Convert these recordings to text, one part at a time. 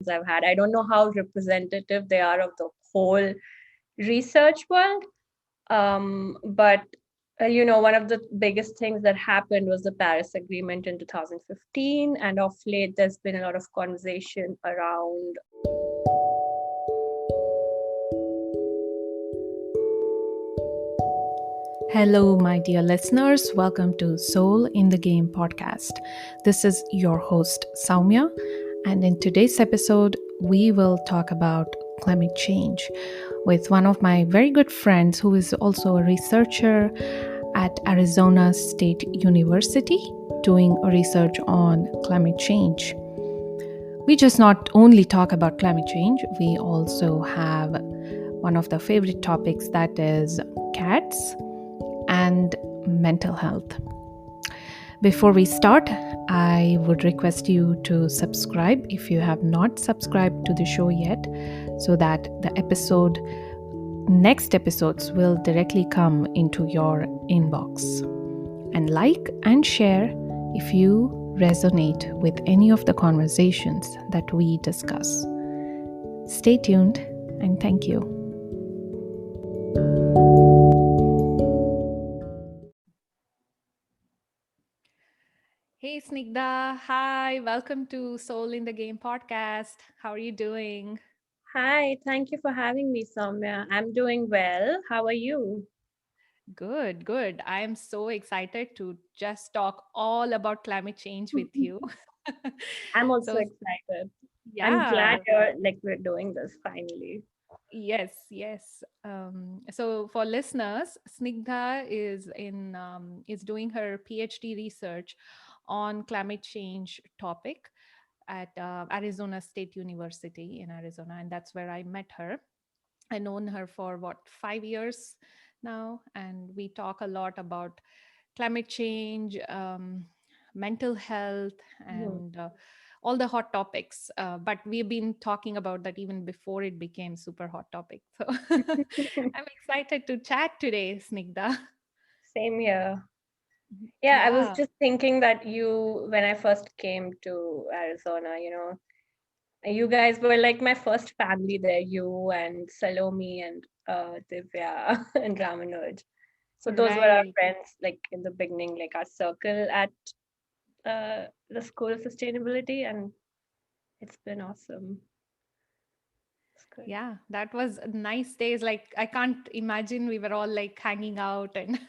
I've had. I don't know how representative they are of the whole research world. But one of the biggest things that happened was the Paris Agreement in 2015. And of late, there's been a lot of conversation around. Hello, my dear listeners. Welcome to Soul in the Game podcast. This is your host, Soumya. And in today's episode, we will talk about climate change with one of my very good friends who is also a researcher at Arizona State University doing research on climate change. We just not only talk about climate change, we also have one of the favorite topics, that is cats and mental health. Before we start, I would request you to subscribe if you have not subscribed to the show yet, so that the next episodes will directly come into your inbox. And like and share if you resonate with any of the conversations that we discuss. Stay tuned and thank you. Hey Snigdha, hi, welcome to Soul in the Game podcast. How are you doing? Hi, thank you for having me, Soumya. I'm doing well. How are you? Good, good. I'm so excited to just talk all about climate change with you. I'm also so, excited. I'm glad yeah, we're doing this finally. yes. So for listeners, Snigdha is doing her PhD research on climate change topic at Arizona State University in Arizona, and that's where I met her. I known her for 5 years now, and we talk a lot about climate change, mental health, Mhm. and all the hot topics. But we've been talking about that even before it became super hot topic. So I'm excited to chat today, Snigdha. Same here. Yeah, I was Yeah, just thinking that when I first came to Arizona, you guys were like my first family there, you and Salome and Divya and Ramanuj. So those were our right. friends, like in the beginning, like our circle at the School of Sustainability, and it's been awesome. It's good. Yeah, that was nice days. Like I can't imagine we were all like hanging out and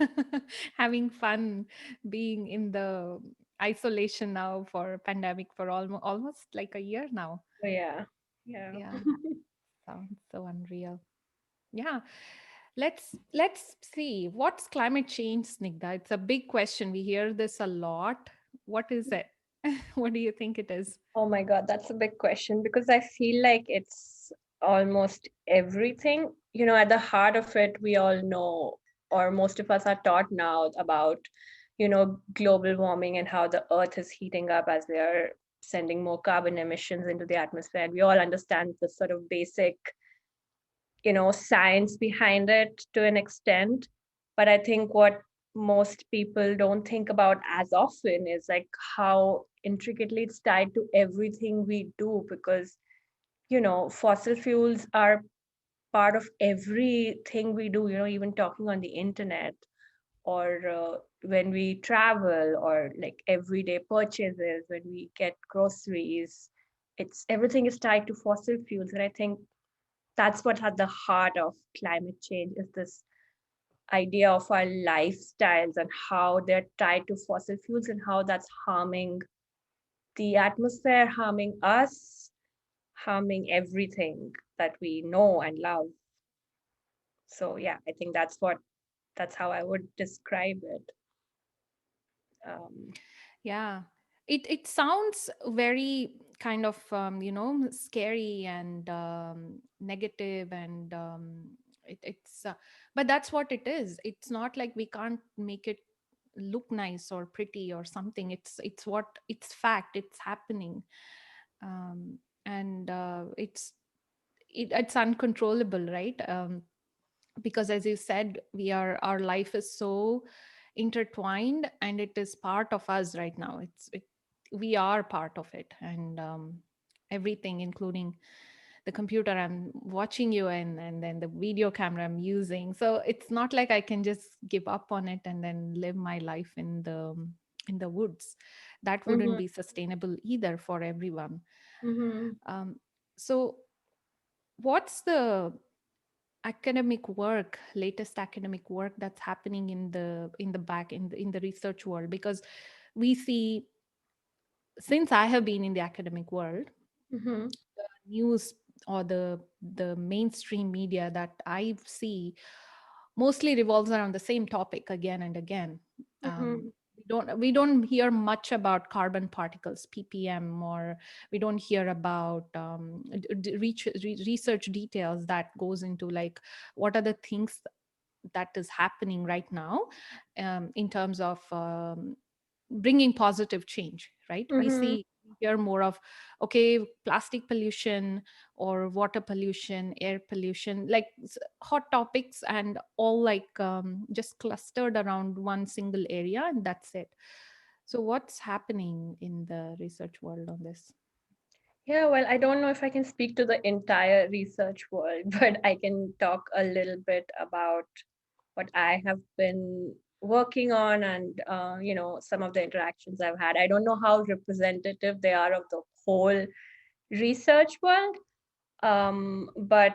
having fun being in the isolation now for pandemic for almost like a year now. So yeah, yeah. Yeah, sounds so unreal. Yeah. Let's see. What's climate change, Snigdha? It's a big question. We hear this a lot. What is it? What do you think it is? Oh my God, that's a big question because I feel like it's almost everything. At the heart of it, we all know, or most of us are taught now about, global warming and how the earth is heating up as we are sending more carbon emissions into the atmosphere. And we all understand the sort of basic, science behind it to an extent. But I think what most people don't think about as often is like how intricately it's tied to everything we do, because fossil fuels are part of everything we do, even talking on the internet, or when we travel, or like everyday purchases, when we get groceries. It's everything is tied to fossil fuels, and I think that's what at the heart of climate change is, this idea of our lifestyles and how they're tied to fossil fuels and how that's harming the atmosphere, harming us, harming everything that we know and love. So yeah, I think that's how I would describe it. um, Yeah, it sounds very kind of scary and negative and but that's what it is. It's not like we can't make it look nice or pretty or something. It's fact. It's happening, and it's uncontrollable, right? Because as you said, our life is so intertwined and it is part of us right now. We are part of it, and everything, including the computer I'm watching you in, and then the video camera I'm using. So it's not like I can just give up on it and then live my life in the woods. That wouldn't Mm-hmm. be sustainable either for everyone. Mm-hmm. um, so what's the academic work, latest academic work that's happening in the research world? Because we see, since I have been in the academic world, Mm-hmm. news or the mainstream media that I see mostly revolves around the same topic again and again. Mm-hmm. We don't hear much about carbon particles, ppm, or we don't hear about research details that goes into like what are the things that is happening right now, in terms of bringing positive change, right? Mm-hmm. We hear more of, okay, plastic pollution or water pollution, air pollution, like hot topics, and all like just clustered around one single area, and that's it. So what's happening in the research world on this? Yeah, well, I don't know if I can speak to the entire research world, but I can talk a little bit about what I have been working on and some of the interactions I've had. I don't know how representative they are of the whole research world, but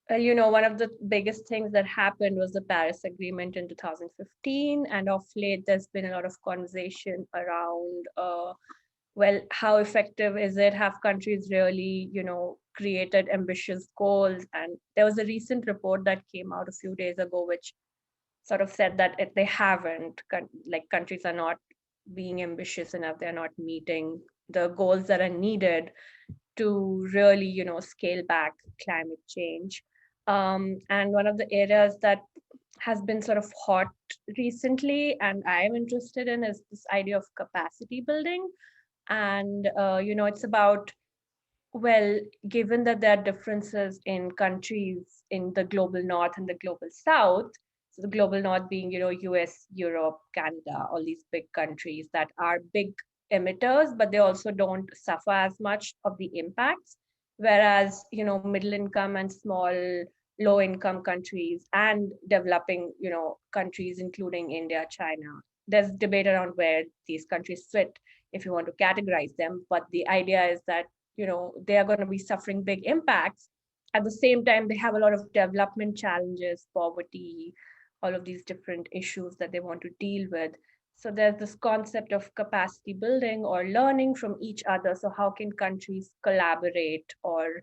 one of the biggest things that happened was the Paris Agreement in 2015, and of late there's been a lot of conversation around well, how effective is it? Have countries really created ambitious goals? And there was a recent report that came out a few days ago which sort of said that if they haven't, like countries are not being ambitious enough, they're not meeting the goals that are needed to really scale back climate change. And one of the areas that has been sort of hot recently and I am interested in is this idea of capacity building. And it's about, well, given that there are differences in countries in the global north and the global south, so the global north being, US, Europe, Canada, all these big countries that are big emitters, but they also don't suffer as much of the impacts. Whereas, middle income and small, low income countries and developing, countries, including India, China, there's debate around where these countries fit if you want to categorize them. But the idea is that they are going to be suffering big impacts. At the same time, they have a lot of development challenges, poverty, all of these different issues that they want to deal with. So there's this concept of capacity building or learning from each other. So how can countries collaborate or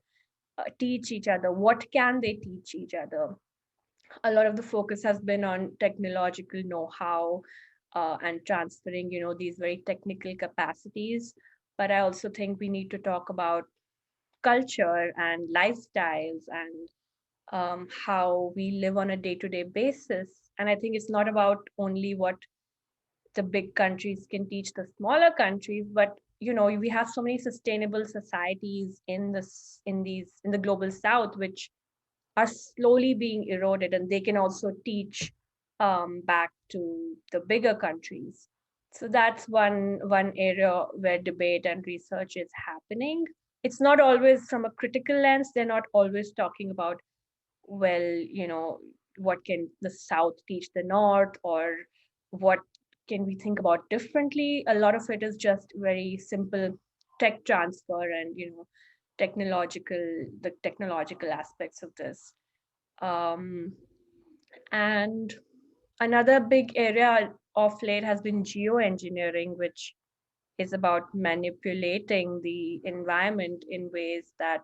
teach each other? What can they teach each other? A lot of the focus has been on technological know-how and transferring these very technical capacities. But I also think we need to talk about culture and lifestyles and how we live on a day-to-day basis. And I think it's not about only what the big countries can teach the smaller countries, but we have so many sustainable societies in the global south which are slowly being eroded, and they can also teach back to the bigger countries. So that's one area where debate and research is happening. It's not always from a critical lens. They're not always talking about, well, what can the South teach the North, or what can we think about differently. A lot of it is just very simple tech transfer and the technological aspects of this. um, and another big area of late has been geoengineering, which is about manipulating the environment in ways that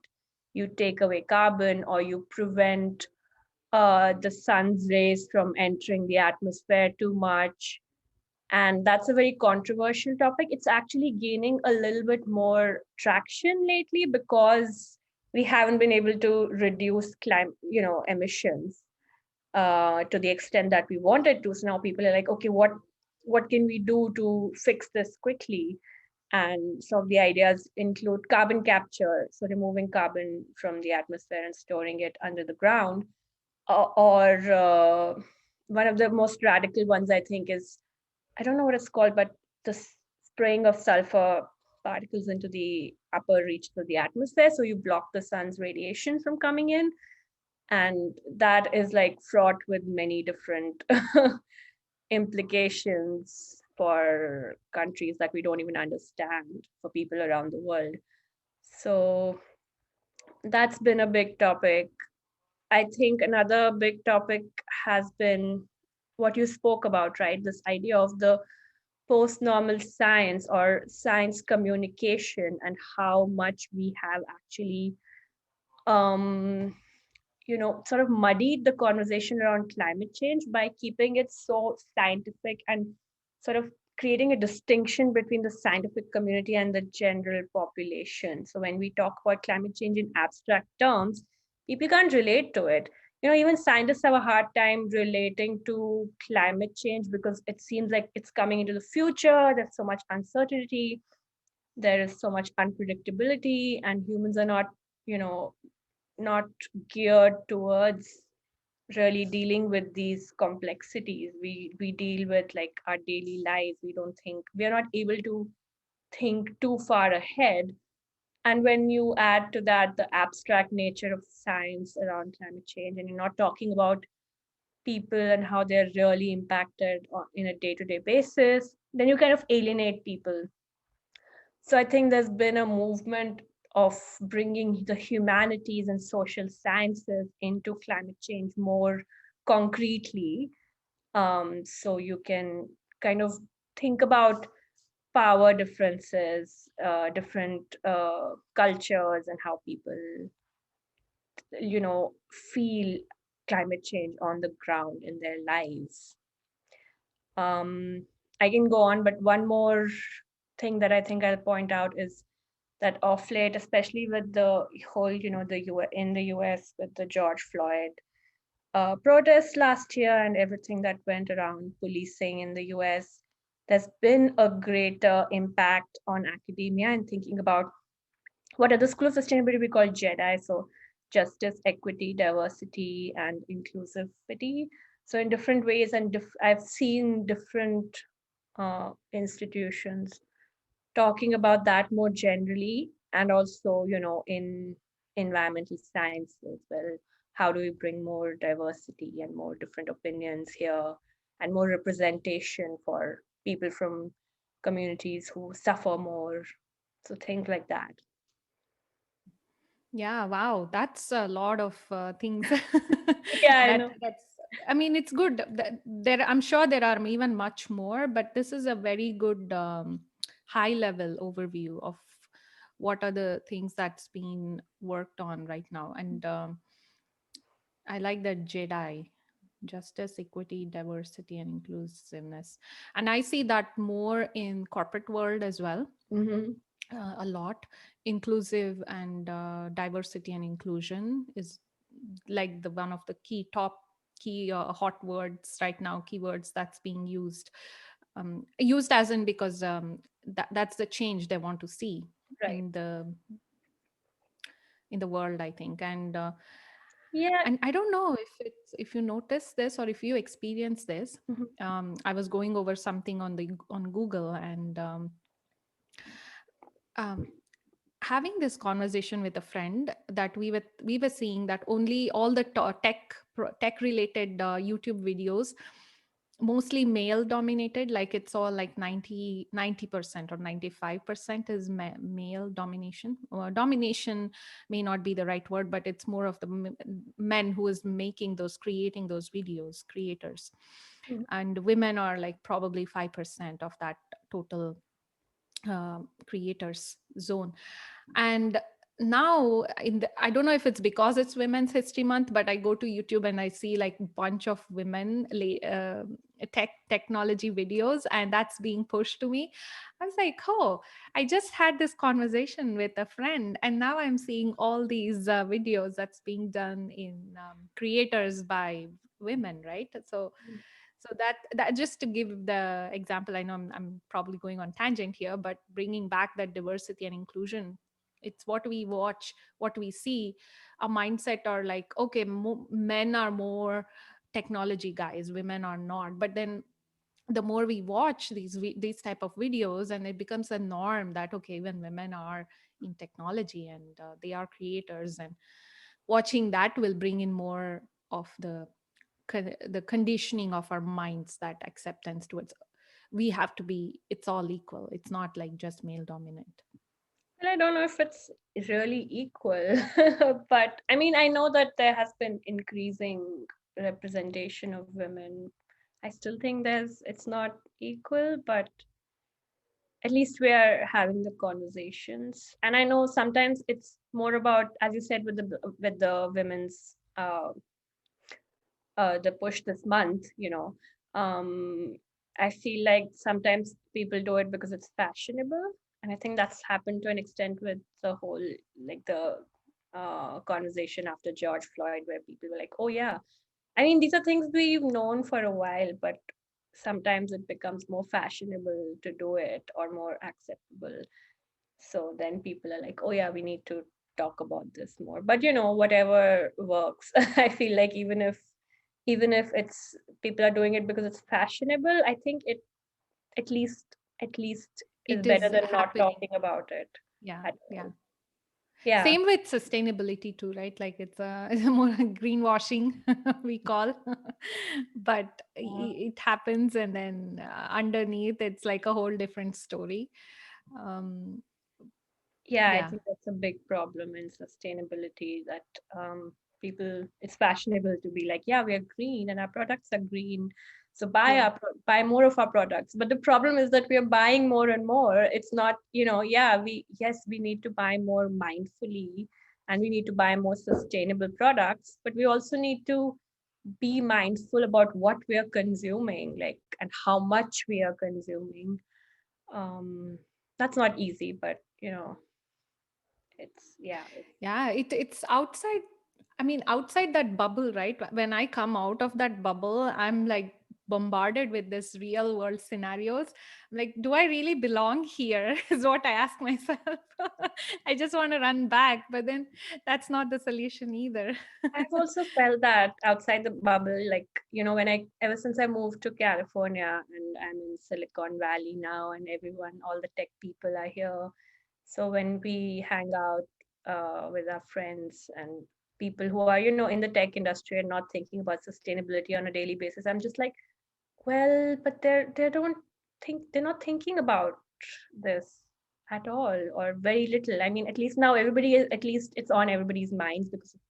you take away carbon or you prevent the sun's rays from entering the atmosphere too much. And that's a very controversial topic. It's actually gaining a little bit more traction lately because we haven't been able to reduce emissions to the extent that we wanted to. So now people are like, okay, what can we do to fix this quickly? And some of the ideas include carbon capture, so removing carbon from the atmosphere and storing it under the ground. Or one of the most radical ones, I think, is, I don't know what it's called, but the spraying of sulfur particles into the upper reaches of the atmosphere. So you block the sun's radiation from coming in. And that is like fraught with many different implications for countries that we don't even understand, for people around the world. So that's been a big topic. I think another big topic has been what you spoke about, right? This idea of the post normal science or science communication, and how much we have actually um, sort of muddied the conversation around climate change by keeping it so scientific and sort of creating a distinction between the scientific community and the general population. So when we talk about climate change in abstract terms, people can't relate to it. Even scientists have a hard time relating to climate change because it seems like it's coming into the future. There's so much uncertainty, there is so much unpredictability, and humans are you know, not geared towards really dealing with these complexities. We deal with like our daily lives. We are not able to think too far ahead. And when you add to that the abstract nature of science around climate change, and you're not talking about people and how they're really impacted in a day-to-day basis, then you kind of alienate people. So I think there's been a movement of bringing the humanities and social sciences into climate change more concretely. So you can kind of think about power differences, different cultures, and how people, feel climate change on the ground in their lives. Um, I can go on, but one more thing that I think I'll point out is that off late, especially with the whole, in the US with the George Floyd protests last year and everything that went around policing in the US, there's been a greater impact on academia and thinking about what at the School of Sustainability we call JEDI, so justice, equity, diversity, and inclusivity. So in different ways, and I've seen different institutions talking about that more generally, and also in environmental sciences. Well, how do we bring more diversity and more different opinions here, and more representation for people from communities who suffer more, so things like that. Yeah, wow, that's a lot of things. Yeah, I that know. that's I mean, it's good that there, I'm sure there are even much more, but this is a very good high level overview of what are the things that's being worked on right now. And I like that JEDI, justice, equity, diversity, and inclusiveness. And I see that more in corporate world as well, Mm-hmm. a lot. Inclusive and diversity and inclusion is like the one of the key hot words right now, keywords that's being used, used as in because that's the change they want to see Right. in the world, I think. Yeah. And I don't know if you notice this or if you experience this. Mhm. I was going over something on Google, and um, having this conversation with a friend, that we were seeing that only all the tech related YouTube videos, mostly male dominated, like it's all like 90% or 95% is male domination. Or domination may not be the right word, but it's more of the men who is making those, creating those videos, creators. Mhm. And women are like probably 5% of that total creators zone. And now I don't know if it's because it's Women's History Month, but I go to YouTube and I see like bunch of women technology videos, and that's being pushed to me. I was like, oh, I just had this conversation with a friend, and now I'm seeing all these videos that's being done in creators by women, right? So that just to give the example, I know I'm probably going on tangent here, but bringing back that diversity and inclusion, it's what we watch, what we see. Our mindset are like, okay, men are more technology guys, women are not. But then the more we watch these type of videos, and it becomes a norm that okay, when women are in technology and they are creators, and watching that will bring in more of the conditioning of our minds, that acceptance towards we have to be, it's all equal, it's not like just male dominant. Well, I don't know if it's really equal, but I mean, I know that there has been increasing representation of women. I still think it's not equal, but at least we are having the conversations. And I know sometimes it's more about, as you said, with the women's the push this month, um I feel like sometimes people do it because it's fashionable, and I think that's happened to an extent with the whole, like the conversation after George Floyd, where people were like, oh yeah, I mean, these are things we've known for a while, but sometimes it becomes more fashionable to do it or more acceptable. So then people are like, oh yeah, we need to talk about this more. But whatever works. I feel like even if it's people are doing it because it's fashionable, I think it at least is It better is than not happening. talking about it Yeah, at yeah. all. Yeah. Same with sustainability too, right? Like it's a, it's a more greenwashing we call, but Yeah. it happens, and then underneath it's like a whole different story. Um, Yeah, I yeah, think that's a big problem in sustainability, that people, it's fashionable to be like, yeah, we are green and our products are green. So yeah. buy more of our products. But the problem is that we are buying more and more. It's not, yeah, we need to buy more mindfully, and we need to buy more sustainable products, but we also need to be mindful about what we are consuming, like, and how much we are consuming. Um, that's not easy, but it's Yeah, it's outside. I mean, outside that bubble, right? When I come out of that bubble, I'm like bombarded with this real world scenarios. I'm like, do I really belong here? Is what I ask myself. I just want to run back, but then that's not the solution either. I've also felt that outside the bubble, like, when ever since I moved to California and I'm in Silicon Valley now, and all the tech people are here. So when we hang out with our friends and people who are, in the tech industry and not thinking about sustainability on a daily basis, I'm just like, well, but they're not thinking about this at all, or very little. I mean, at least now at least it's on everybody's minds because of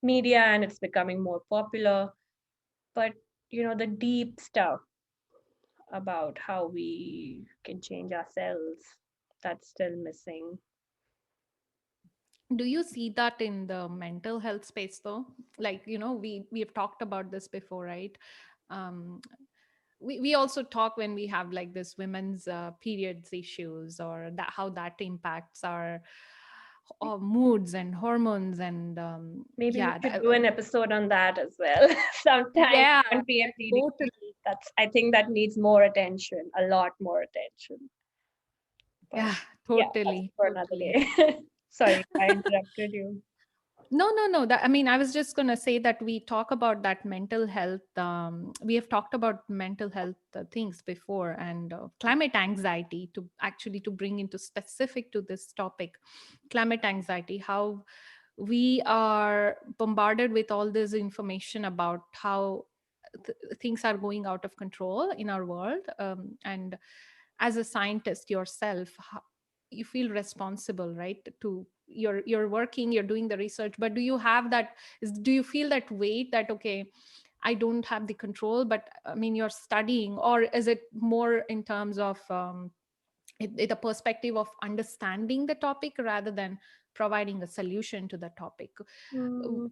media, and it's becoming more popular. But the deep stuff about how we can change ourselves, that's still missing. Do you see that in the mental health space though? Like, we have talked about this before, right? Um, we also talk when we have like this women's periods issues, or that how that impacts our moods and hormones, and Maybe we yeah, should do an episode on that as well sometime. yeah, 1 p.m. totally. PDT. I think that needs more attention, a lot more attention. But Yeah, yeah, that's totally, for another totally. day. Sorry, I interrupted you. No, no, no. That, I mean, I was just going to say that we talk about that mental health. We have talked about mental health things before, and climate anxiety, to actually to bring into specific to this topic, climate anxiety, how we are bombarded with all this information about how things are going out of control in our world, and as a scientist yourself, you feel responsible, right? To you're working, you're doing the research, but do you have that, do you feel that weight that okay, I don't have the control, but I mean you're studying, or is it more in terms of the perspective of understanding the topic rather than providing a solution to the topic? Hmm.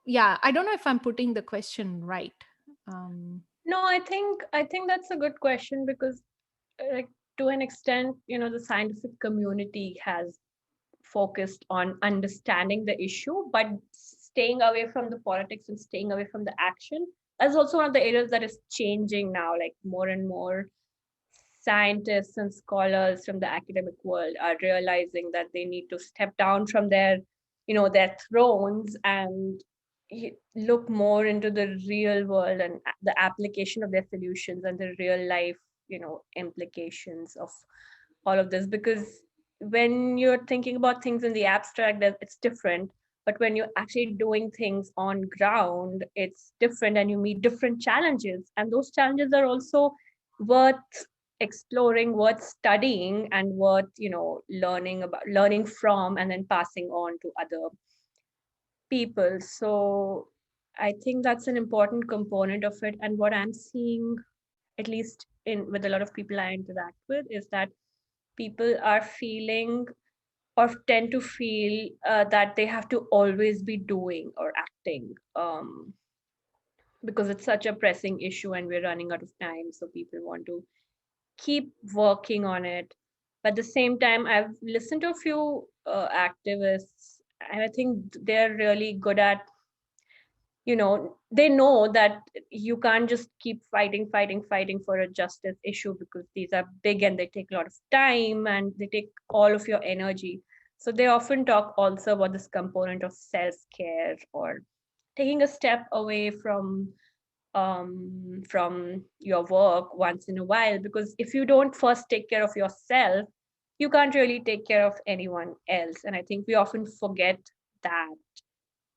Yeah, I don't know if I'm putting the question right. um No, I think that's a good question because, like, to an extent, the scientific community has focused on understanding the issue, but staying away from the politics and staying away from the action. That's also one of the areas that is changing now. Like, more and more scientists and scholars from the academic world are realizing that they need to step down from their thrones and look more into the real world and the application of their solutions and the real life, implications of all of this. Because when you're thinking about things in the abstract, it's different. But when you're actually doing things on ground, it's different, and you meet different challenges. And those challenges are also worth exploring, worth studying, and worth, learning from, and then passing on to other people. So I think that's an important component of it. And what I'm seeing, at least in with a lot of people I interact with, is that people are feeling, or tend to feel, that they have to always be doing or acting, because it's such a pressing issue and we're running out of time. So people want to keep working on it. But at the same time, I've listened to a few activists, and I think they're really good at, they know that you can't just keep fighting for a justice issue, because these are big and they take a lot of time and they take all of your energy. So they often talk also about this component of self care, or taking a step away from your work once in a while, because if you don't first take care of yourself, you can't really take care of anyone else. And I think we often forget that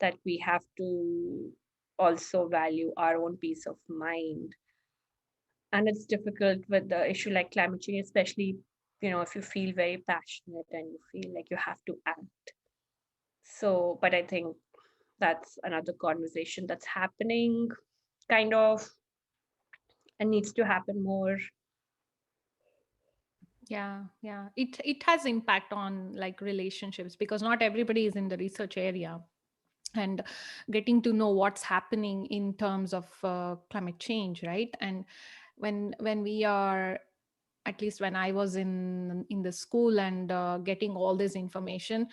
that we have to also value our own peace of mind. And it's difficult with the issue like climate change, especially, if you feel very passionate and you feel like you have to act. So, but I think that's another conversation that's happening, kind of, and needs to happen more. Yeah, yeah, it has impact on like relationships, because not everybody is in the research area, and getting to know what's happening in terms of climate change, right? And when we are, at least when I was in the school and getting all this information,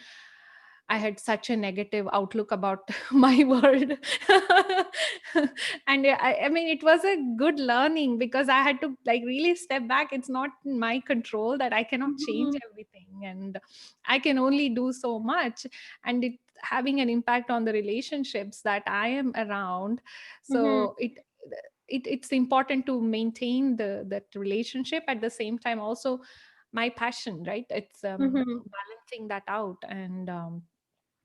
I had such a negative outlook about my world. And I mean, it was a good learning, because I had to like really step back. It's not in my control, that I cannot change Mhm, everything, and I can only do so much. And it having an impact on the relationships that I am around. mhm, So it's important to maintain that relationship, at the same time also my passion, right? It's mhm, balancing that out. And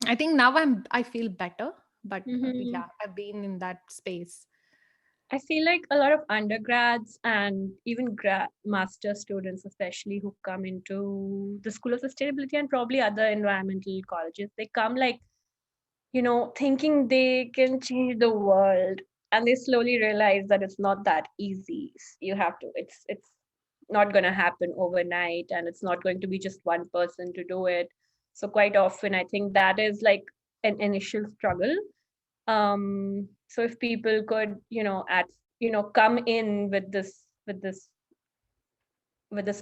I think now I feel better, but mhm. yeah, I've been in that space. I feel like a lot of undergrads and even master students, especially who come into the School of Sustainability and probably other environmental colleges, they come like, thinking they can change the world, and they slowly realize that it's not that easy. You have to, it's not going to happen overnight, and it's not going to be just one person to do it. So quite often, I think that is like an initial struggle. So if people could, come in with this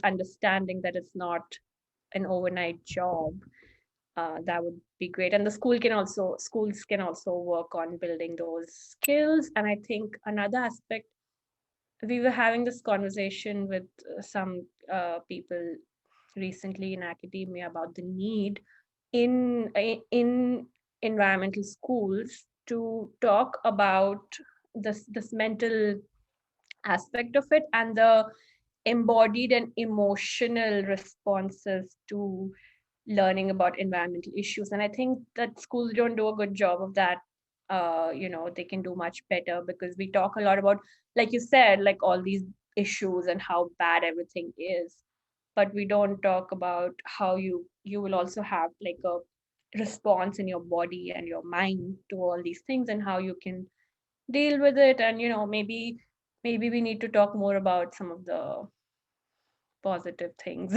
understanding that it's not an overnight job, that would be great. And the schools can also work on building those skills. And I think another aspect, we were having this conversation with some people recently in academia about the need in environmental schools to talk about this mental aspect of it, and the embodied and emotional responses to learning about environmental issues. And I think that schools don't do a good job of that. They can do much better, because we talk a lot about, like you said, like all these issues and how bad everything is, but we don't talk about how you will also have like a response in your body and your mind to all these things, and how you can deal with it. And maybe we need to talk more about some of the positive things.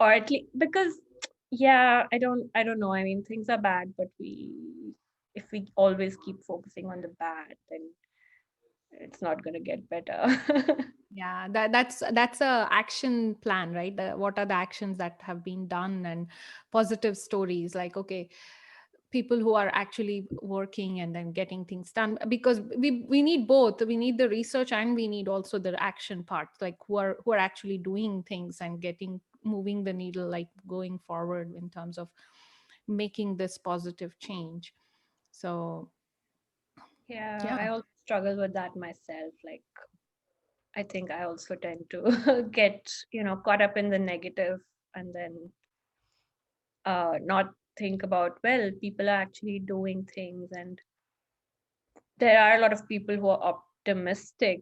Or at least, because yeah, I don't know, I mean, things are bad, but we if we always keep focusing on the bad, then it's not going to get better. Yeah, that's a action plan, right? What are the actions that have been done, and positive stories, like, okay, people who are actually working and then getting things done, because we need both. We need the research, and we need also the action part, like who are actually doing things and getting moving the needle, like going forward in terms of making this positive change. So Yeah, yeah. I also struggle with that myself. Like, I think I also tend to get, caught up in the negative and then not think about, well, people are actually doing things, and there are a lot of people who are optimistic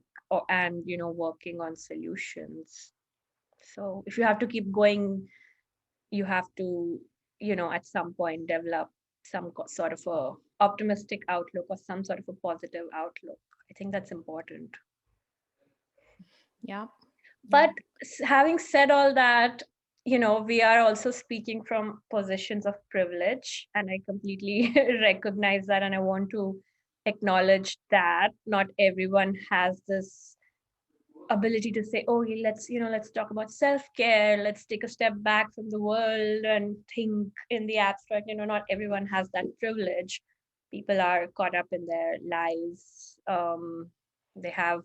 and, working on solutions. So if you have to keep going, you have to, at some point develop some sort of a optimistic outlook or some sort of a positive outlook. I think that's important. Yeah. Yeah. But having said all that, we are also speaking from positions of privilege, and I completely recognize that, and I want to acknowledge that not everyone has this ability to say, oh, let's talk about self-care, let's take a step back from the world and think in the abstract. Not everyone has that privilege. People are caught up in their lives. They have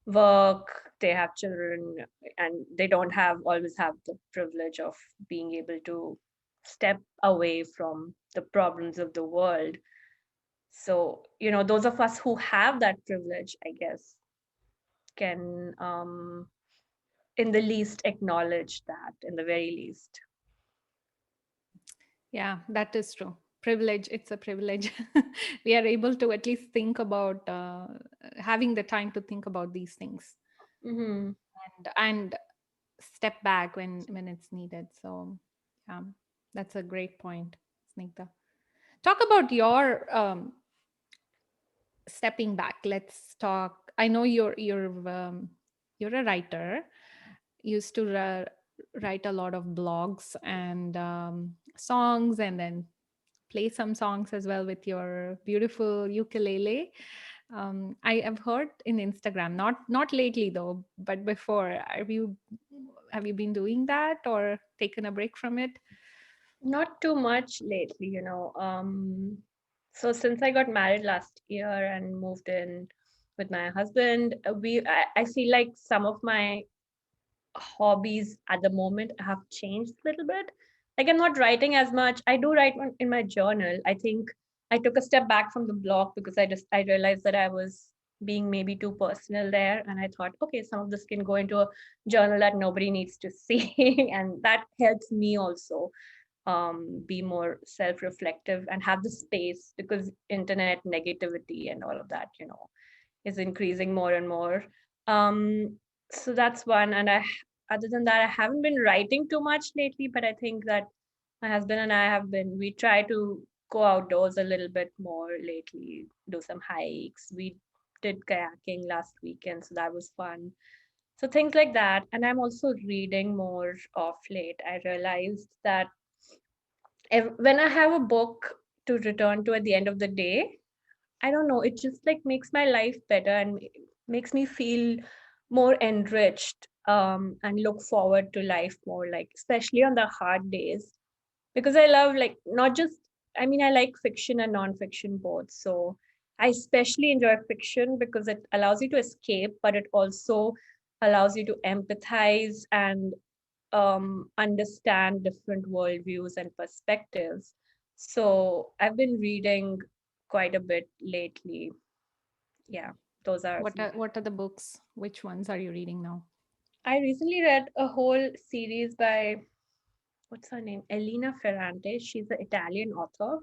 work, they have children, and they don't have always have the privilege of being able to step away from the problems of the world. So, those of us who have that privilege, I guess, can in the least acknowledge that, in the very least. Yeah, that is true. Privilege, it's a privilege. We are able to at least think about having the time to think about these things, Hmm. and step back when it's needed. So yeah, that's a great point, Snigdha. Talk about your stepping back. Let's talk. I know you're a writer. Used to write a lot of blogs and songs, and then play some songs as well with your beautiful ukulele. I have heard in Instagram, not lately though, but before. Have you been doing that or taken a break from it? Not too much lately, so since I got married last year and moved in with my husband, I feel like some of my hobbies at the moment have changed a little bit. Like, I'm not writing as much. I do write in my journal. I think I took a step back from the blog because I realized that I was being maybe too personal there, and I thought, okay, some of this can go into a journal that nobody needs to see, and that helps me also be more self-reflective and have the space, because internet negativity and all of that, is increasing more and more. So that's one. And other than that, I haven't been writing too much lately, but I think that my husband and I we try to go outdoors a little bit more lately, do some hikes. We did kayaking last weekend, so that was fun. So things like that. And I'm also reading more of late. I realized that when I have a book to return to at the end of the day, I don't know, it just like makes my life better and makes me feel more enriched, and look forward to life more, like especially on the hard days. Because I love, like, not just, I mean, I like fiction and non-fiction both. So I especially enjoy fiction because it allows you to escape, but it also allows you to empathize and understand different worldviews and perspectives. So I've been reading quite a bit lately. Yeah, those are a What few. are the books? Which ones are you reading now? I recently read a whole series by, what's her name? Elena Ferrante. She's an Italian author.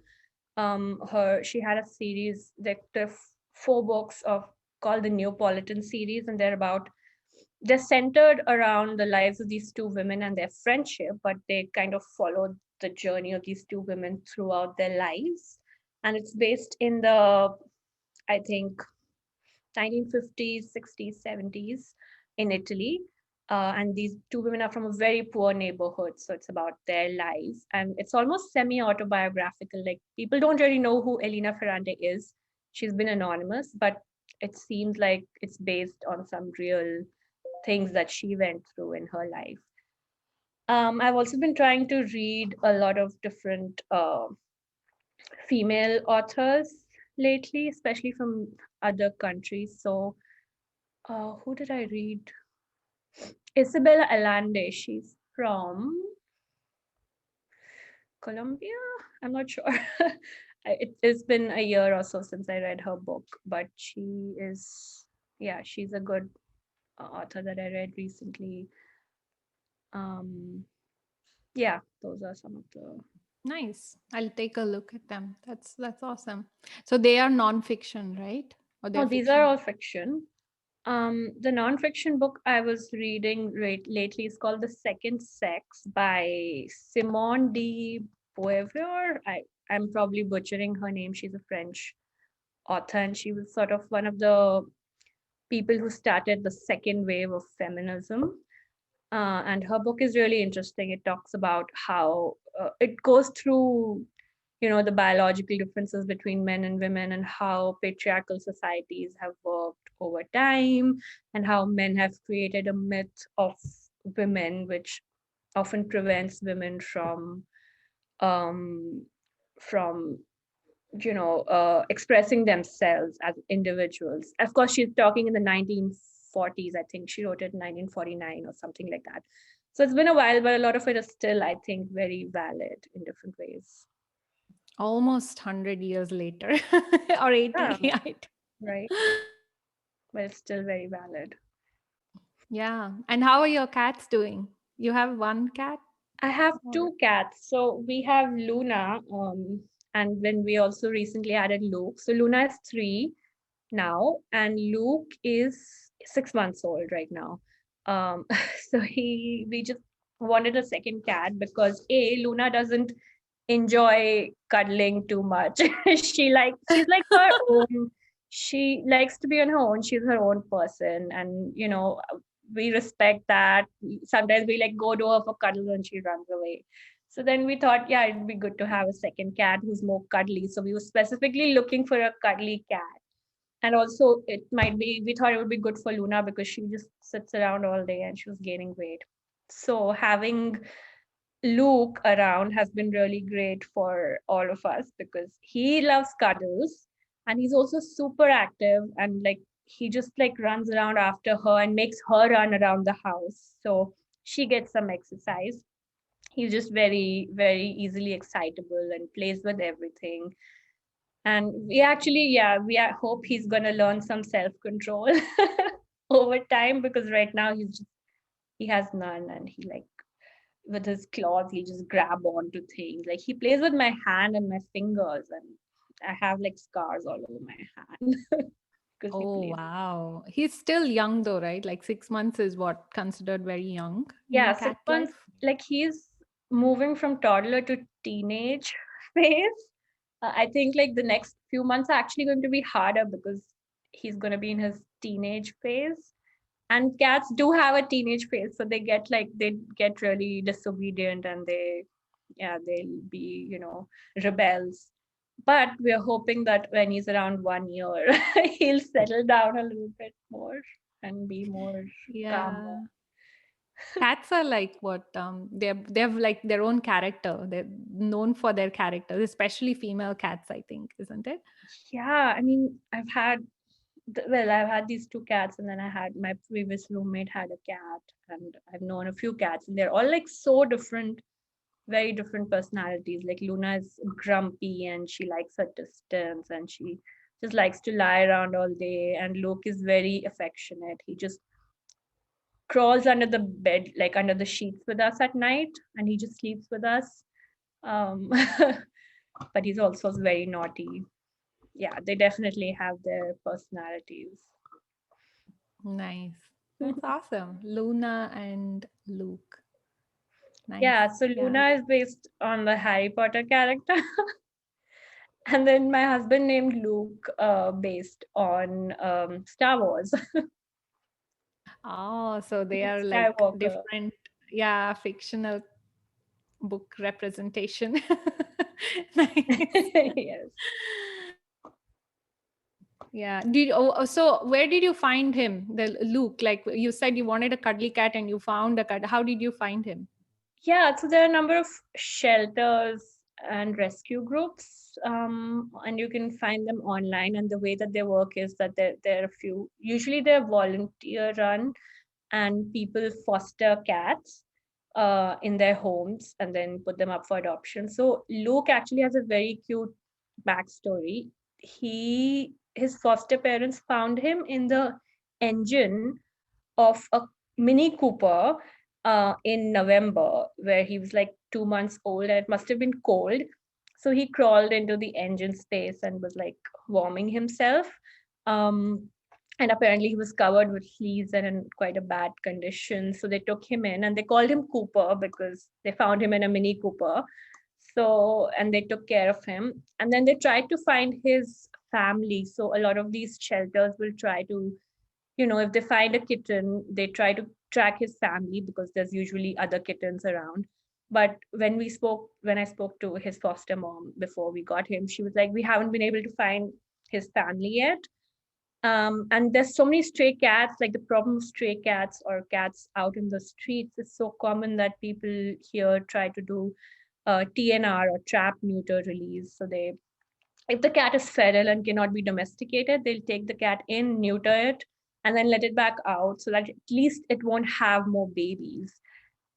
She had a series, like the four books of called the Neapolitan series, and they're centered around the lives of these two women and their friendship, but they kind of follow the journey of these two women throughout their lives. And it's based in the, I think, 1950s, 60s, 70s in Italy. And these two women are from a very poor neighborhood. So it's about their lives. And it's almost semi autobiographical. Like, people don't really know who Elena Ferrante is. She's been anonymous, but it seems like it's based on some real things that she went through in her life. I've also been trying to read a lot of different female authors lately, especially from other countries. So, who did I read? Isabella Allende. She's from Colombia. I'm not sure. It's been a year or so since I read her book, but she is, yeah, she's a good author that I read recently. Um, yeah, those are some of the. Nice. I'll take a look at them. That's awesome. So they are non-fiction, right? Or they're No, these are fiction? all fiction. The nonfiction book I was reading lately is called The Second Sex by Simone de Beauvoir. I'm probably butchering her name. She's a French author, and she was sort of one of the people who started the second wave of feminism. And her book is really interesting. It talks about how it goes through, the biological differences between men and women, and how patriarchal societies have worked over time, and how men have created a myth of women, which often prevents women um, from expressing themselves as individuals. Of course, she's talking in the 1940s. I think she wrote it in 1949 or something like that. So it's been a while, but a lot of it is still, I think, very valid in different ways. Almost 100 years later or Yeah, 80. right. But it's still very valid. Yeah. And how are your cats doing? You have one cat? I have Or two cats. So we have Luna, and then we also recently added Luke. So Luna is 3 now, and Luke is 6 months old right now. Um, so we just wanted a second cat because Luna doesn't enjoy cuddling too much. She's like her own. She likes to be on her own. She's her own person, and we respect that. Sometimes we like go to her for cuddles and she runs away. So then we thought, yeah, it'd be good to have a second cat who's more cuddly. So we were specifically looking for a cuddly cat. And also, we thought it would be good for Luna because she just sits around all day and she was gaining weight. So having Luke around has been really great for all of us because he loves cuddles, and he's also super active, and like he just like runs around after her and makes her run around the house. So she gets some exercise. He's just very, very easily excitable and plays with everything. And hope he's gonna learn some self-control over time, because right now he has none, and he like with his claws he just grab onto things. Like he plays with my hand and my fingers, and I have like scars all over my hand because he oh, plays with. wow. He's still young though, right? Like 6 months is what considered very young in Yeah, a six cat months. life. Like he's moving from toddler to teenage phase. I think like the next few months are actually going to be harder because he's going to be in his teenage phase. And cats do have a teenage phase, so they get really disobedient, and they'll be, rebels. But we're hoping that when he's around 1 year, he'll settle down a little bit more and be more calmer. Yeah. Cats are like what they have like their own character. They're known for their characters, especially female cats, I think, isn't it? Yeah, I mean, I've had these two cats, and then I had my previous roommate had a cat, and I've known a few cats, and they're all like so different, very different personalities. Like Luna is grumpy and she likes her distance, and she just likes to lie around all day. And Luke is very affectionate. He just crawls under the bed, like under the sheets with us at night, and he just sleeps with us. Um, but he's also very naughty. Yeah, they definitely have their personalities. Nice. That's awesome. Luna and Luke. Yeah, Nice. so Yeah. Luna is based on the Harry Potter character. And then my husband named Luke, based on Star Wars. Oh, so they Luke are like Skywalker. different, yeah, fictional book representation. Nice. Yes. Yeah. So where did you find him? The Luke, like you said you wanted a cuddly cat and you found a cat. How did you find him? Yeah, so there are a number of shelters and rescue groups, and you can find them online. And the way that they work is that there are a few, usually they're volunteer run, and people foster cats in their homes and then put them up for adoption. So Luke actually has a very cute backstory. His foster parents found him in the engine of a Mini Cooper in November, where he was like 2 months old, and it must have been cold. So he crawled into the engine space and was like warming himself. Um, and apparently he was covered with fleas and in quite a bad condition. So they took him in and they called him Cooper because they found him in a Mini Cooper. So, and they took care of him. And then they tried to find his family. So a lot of these shelters will try to, if they find a kitten, they try to track his family because there's usually other kittens around. But when I spoke to his foster mom before we got him, she was like, we haven't been able to find his family yet. And there's so many stray cats. Like, the problem of stray cats or cats out in the streets is so common that people here try to do TNR, or trap neuter release. So if the cat is feral and cannot be domesticated, they'll take the cat in, neuter it, and then let it back out so that at least it won't have more babies.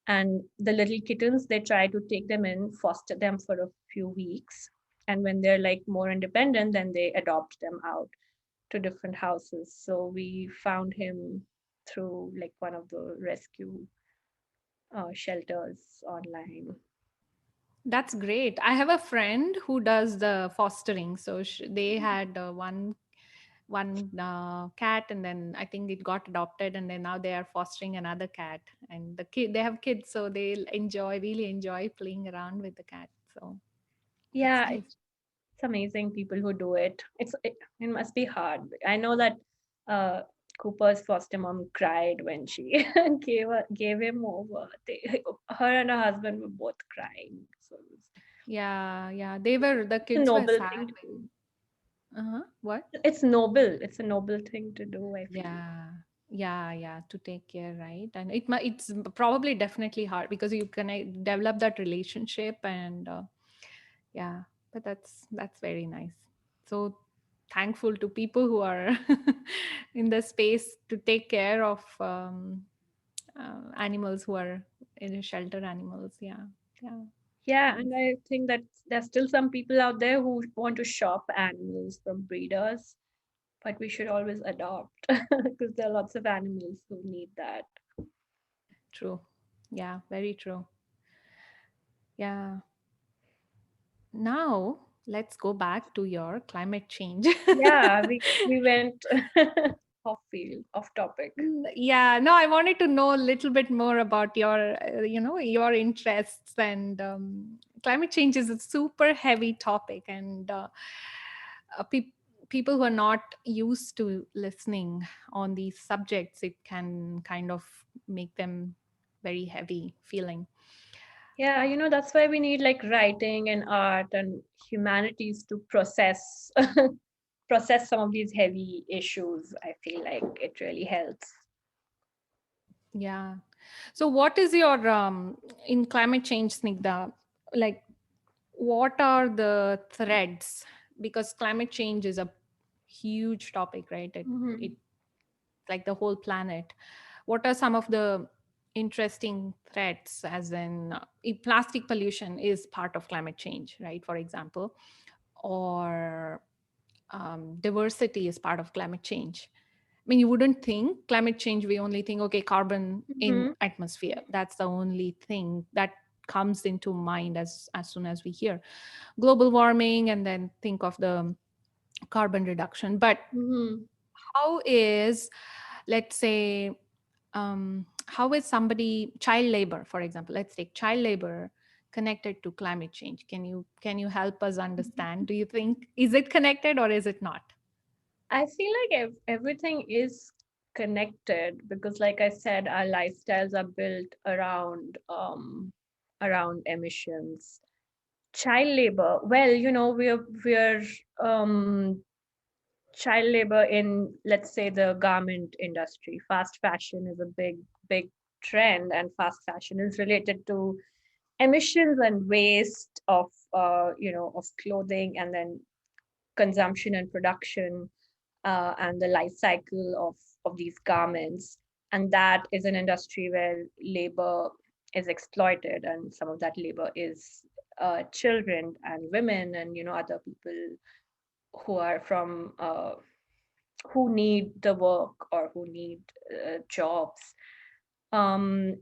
And the little kittens, they try to take them in, foster them for a few weeks. And when they're like more independent, then they adopt them out to different houses. So we found him through like one of the rescue shelters online. That's great. I have a friend who does the fostering. So they had one cat, and then I think it got adopted, and then now they are fostering another cat. And they have kids, so they really enjoy playing around with the cat. So that's Yeah, nice. it's amazing people who do it. It must be hard. I know that uh, Cooper's foster mom cried when she gave him over. Her and her husband were both crying. So Yeah, the it's a kids were noble sad. thing to do. Uh-huh. What? It's noble. It's a noble thing to do, I feel. Yeah, to take care, right? And it's probably definitely hard because you can develop that relationship, and yeah, but that's very nice. So thankful to people who are in the space to take care of animals who are in a shelter animals. Yeah, Yeah, and nice. I think that there's still some people out there who want to shop animals from breeders, but we should always adopt because there are lots of animals who need that. True. Yeah, very true. Yeah. Now let's go back to your climate change. Yeah, we went off field, off topic. Yeah, no, I wanted to know a little bit more about your interests, and climate change is a super heavy topic, and uh, peop people who are not used to listening on these subjects, it can kind of make them very heavy feeling. Yeah, that's why we need like writing and art and humanities to process some of these heavy issues. I feel like it really helps. Yeah. So, what is your in climate change, Snigdha? Like, what are the threads? Because climate change is a huge topic, right? It Mhm. like the whole planet. What are some of the interesting threats? As in, plastic pollution is part of climate change, right? For example, or diversity is part of climate change. I mean, you wouldn't think climate change, we only think, okay, carbon in Mhm. atmosphere. That's the only thing that comes into mind as soon as we hear global warming, and then think of the carbon reduction. But Mhm. how is, let's say, how is somebody, child labor, for example, let's take child labor connected to climate change? Can you help us understand? Do you think, is it connected or is it not? I feel like everything is connected because, like I said, our lifestyles are built around emissions. Child labor. Well, we're child labor in, let's say, the garment industry. Fast fashion is a big trend, and fast fashion is related to emissions and waste of clothing, and then consumption and production, and the life cycle of these garments. And that is an industry where labor is exploited, and some of that labor is children and women and other people who are from who need the work or who need jobs. um,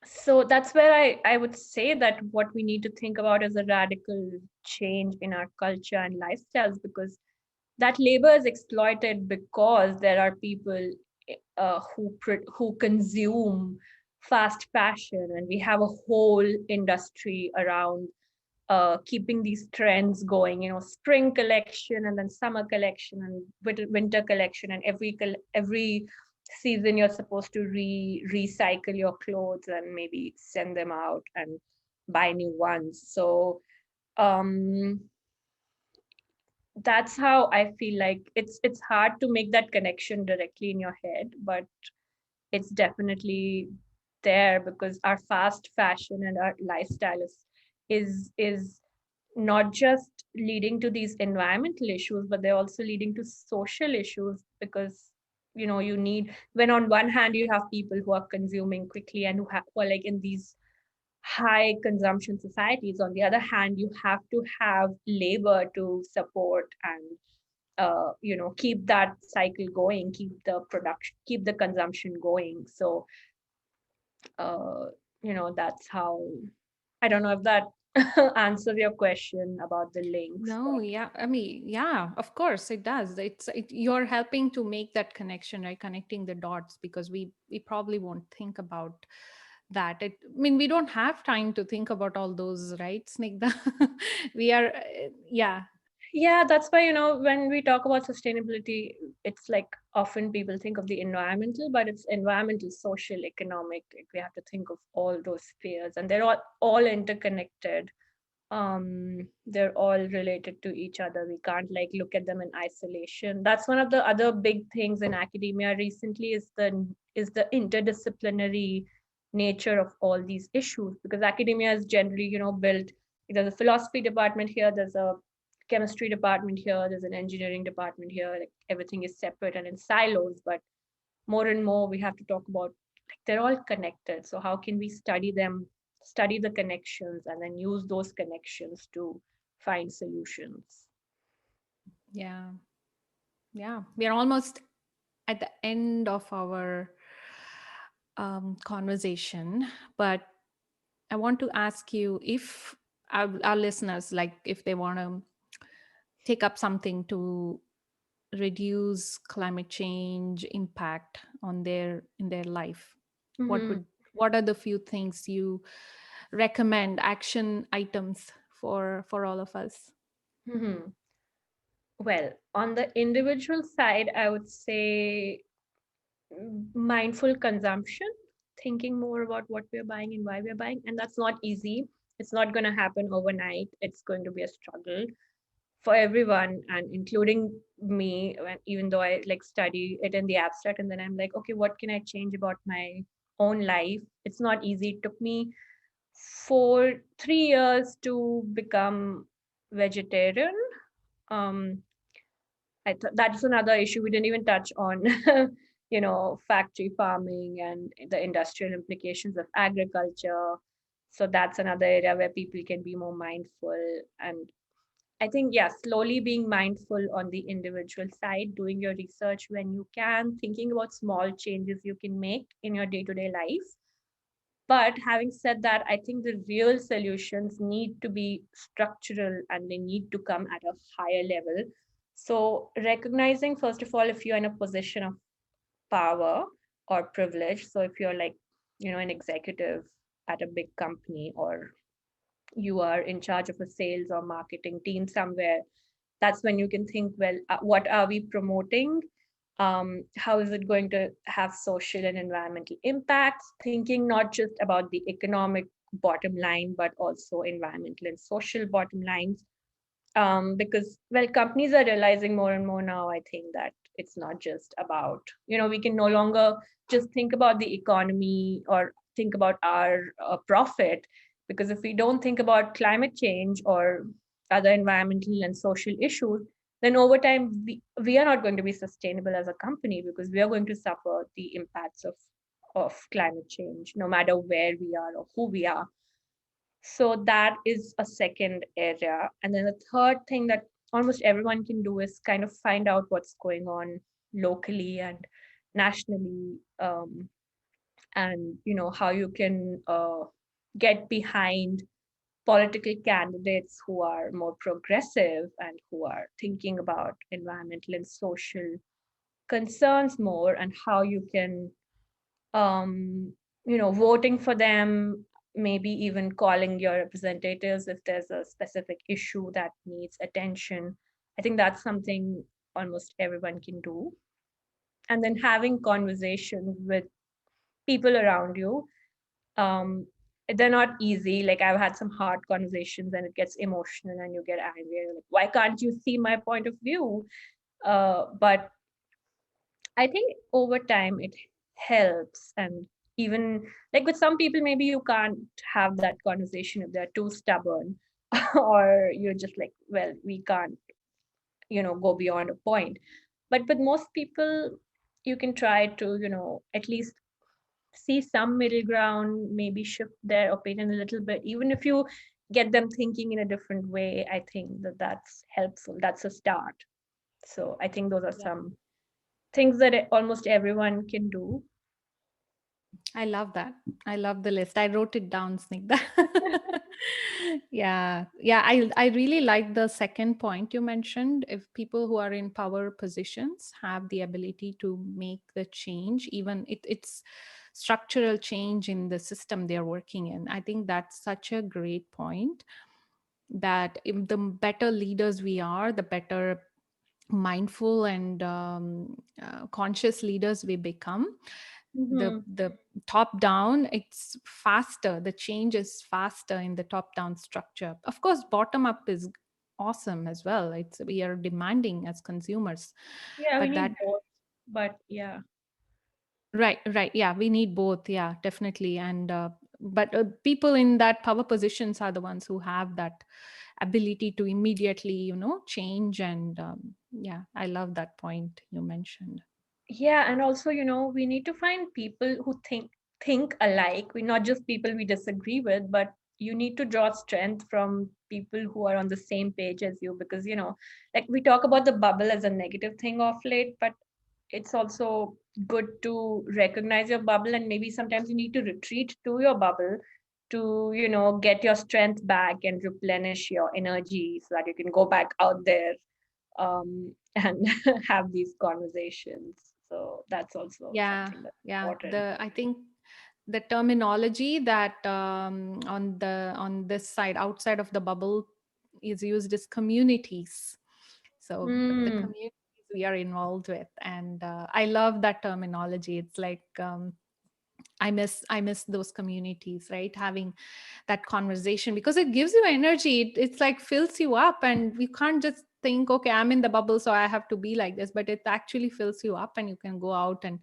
so that's where I would say that what we need to think about is a radical change in our culture and lifestyles, because that labor is exploited because there are people who consume fast fashion, and we have a whole industry around keeping these trends going. Spring collection and then summer collection and winter collection, and every season you're supposed to recycle your clothes and maybe send them out and buy new ones. So um that's how I feel like it's hard to make that connection directly in your head, but it's definitely there, because our fast fashion and our lifestyle is not just leading to these environmental issues, but they're also leading to social issues, because you need, when on one hand you have people who are consuming quickly and who are like in these high consumption societies, on the other hand you have to have labor to support and keep that cycle going, keep the production, keep the consumption going. So uh that's how, I don't know if that answers your question about the links, No, but yeah, I mean, yeah, of course it does. You're helping to make that connection, right? Connecting the dots, because we probably won't think about that. I mean, we don't have time to think about all those, right, Snigdha? We are, yeah, yeah, that's why when we talk about sustainability, it's like often people think of the environmental, but it's environmental, social, economic. Like we have to think of all those spheres, and they're all interconnected. They're all related to each other. We can't like look at them in isolation. That's one of the other big things in academia recently, is the interdisciplinary nature of all these issues, because academia is generally built. There's a philosophy department here, there's a chemistry department here, there's an engineering department here, like everything is separate and in silos. But more and more we have to talk about, like, they're all connected, so how can we study them, study the connections, and then use those connections to find solutions. yeah, yeah. We are almost at the end of our conversation, but I want to ask you if our listeners, like, if they want to take up something to reduce climate change impact on their in their life, what Hmm. would what are the few things you recommend, action items for all of us? Hmm. Well, on the individual side, I would say mindful consumption, thinking more about what we're buying and why we're buying. And that's not easy. It's not going to happen overnight. It's going to be a struggle for everyone, and including me, even though I like study it in the abstract, and then I'm like, okay, what can I change about my own life? It's not easy. It took me for 3 years to become vegetarian. um that's another issue we didn't even touch on. Factory farming and the industrial implications of agriculture. So that's another area where people can be more mindful. And I think, yeah, slowly being mindful on the individual side, doing your research when you can, thinking about small changes you can make in your day to day life. But having said that, I think the real solutions need to be structural, and they need to come at a higher level. So, recognizing, first of all, if you're in a position of power or privilege, so if you're like, an executive at a big company, or you are in charge of a sales or marketing team somewhere, that's when you can think, well, what are we promoting? How is it going to have social and environmental impacts? Thinking not just about the economic bottom line, but also environmental and social bottom lines. Because, well, companies are realizing more and more now, I think, that it's not just about, we can no longer just think about the economy or think about our profit. Because if we don't think about climate change or other environmental and social issues, then over time we are not going to be sustainable as a company, because we are going to suffer the impacts of climate change no matter where we are or who we are. So that is a second area. And then the third thing that almost everyone can do is kind of find out what's going on locally and nationally, and how you can get behind political candidates who are more progressive and who are thinking about environmental and social concerns more, and how you can voting for them, maybe even calling your representatives if there's a specific issue that needs attention. I think that's something almost everyone can do. And then having conversations with people around you. um, they're not easy. Like, I've had some hard conversations and it gets emotional and you get angry and you're like, why can't you see my point of view? But I think over time it helps. And even like with some people, maybe you can't have that conversation if they're too stubborn, or you're just like, well, we can't, go beyond a point. But with most people, you can try to, at least see some middle ground, maybe shift their opinion a little bit, even if you get them thinking in a different way. I think that that's helpful. That's a start. So I think those are some things that almost everyone can do. I love that. I love the list. I wrote it down, Snigdha. Yeah. Yeah. I really like the second point you mentioned. If people who are in power positions have the ability to make the change, even it's structural change in the system they're working in. I think that's such a great point, that if the better leaders we are, the better mindful and conscious leaders we become. Hmm. The top down, it's faster, the change is faster in the top down structure. Of course bottom up is awesome as well, it's we are demanding as consumers, Yeah, we but that need both. But yeah. right, yeah, we need both, yeah, definitely. And but people in that power positions are the ones who have that ability to immediately change. And yeah, I love that point you mentioned. Yeah, and also, we need to find people who think alike. We're not just people we disagree with, but you need to draw strength from people who are on the same page as you, because, like, we talk about the bubble as a negative thing of late, but it's also good to recognize your bubble, and maybe sometimes you need to retreat to your bubble to, get your strength back and replenish your energy so that you can go back out there, and have these conversations. So that's also Yeah, something that's yeah. important. The I think the terminology that on this side, outside of the bubble, is used as communities. So the Mm, communities we are involved with, and I love that terminology. It's like I miss those communities, right? Having that conversation, because it gives you energy. It's like fills you up, and you can't just think, okay, I'm in the bubble, so I have to be like this. But it actually fills you up, and you can go out and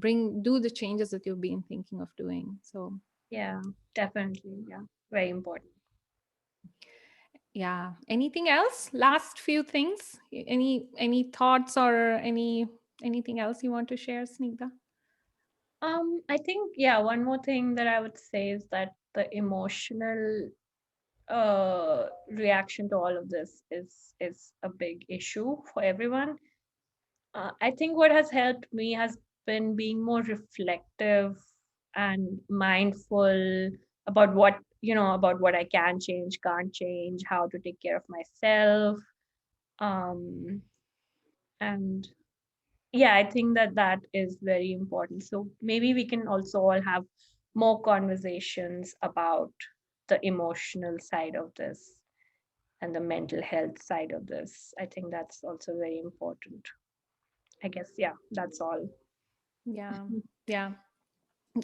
do the changes that you've been thinking of doing. So yeah, definitely. Yeah, very important. yeah. Anything else? Last few things. Any thoughts or anything else you want to share, Snigdha? I think, yeah, one more thing that I would say is that the emotional reaction to all of this is a big issue for everyone. I think what has helped me has been being more reflective and mindful about what I can change, can't change, how to take care of myself. Um, and yeah, I think that that is very important. So maybe we can also all have more conversations about the emotional side of this and the mental health side of this. I think that's also very important. I guess, yeah, that's all. Yeah. Yeah.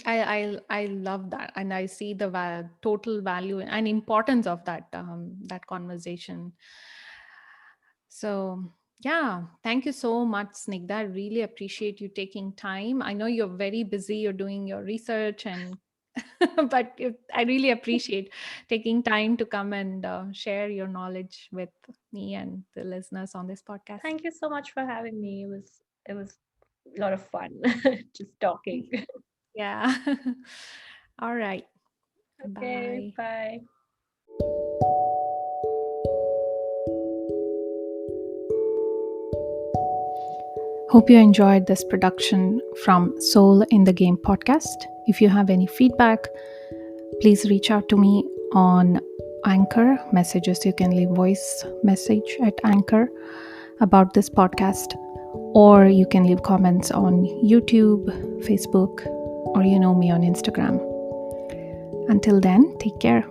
I love that, and I see the total value and importance of that conversation. So yeah, thank you so much, Snigdha. I really appreciate you taking time. I know you're very busy, you're doing your research, and but I really appreciate taking time to come and share your knowledge with me and the listeners on this podcast. Thank you so much for having me. It was a lot of fun just talking. Yeah. All right. Okay, Bye. bye. Hope you enjoyed this production from Soul in the Game podcast. If you have any feedback, please reach out to me on Anchor messages. You can leave voice message at Anchor about this podcast, or you can leave comments on YouTube, Facebook, or you know me on Instagram. Until then, take care.